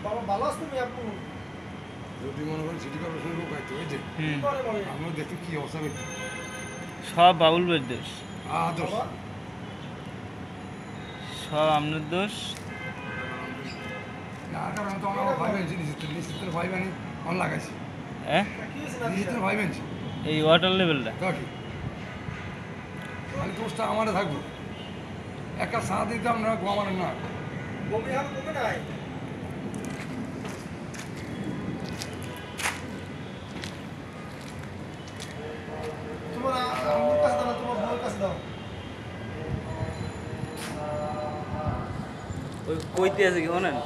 বাবা ভালো আছো তুমি আপু? যদি মনে করেন সিটি কর্পোরেশন লোক হয়তো ওই যে আমরা দেখি কি অবস্থা করতে সব বাবুল ভাইয়ের দোষ, আদর্শ সব আপনার দোষ। না কারণ তো আমরা ভাই বেঞ্চি নিশ্চিত ভাই বানি অন লাগাইছি হ্যাঁ, নিশ্চিত ভাই বেঞ্চি এই ওয়াটার লেভেলটা কি মানে দোষটা আমাদের থাকবো একটা সাথ দিতে আমরা গোয়ামানের না বমি হাত কমে নাই। তোমার আমার কাছে দাও, তোমার বউয়ের কাছে দাও। ওই কইতে আছে কি শোনেন,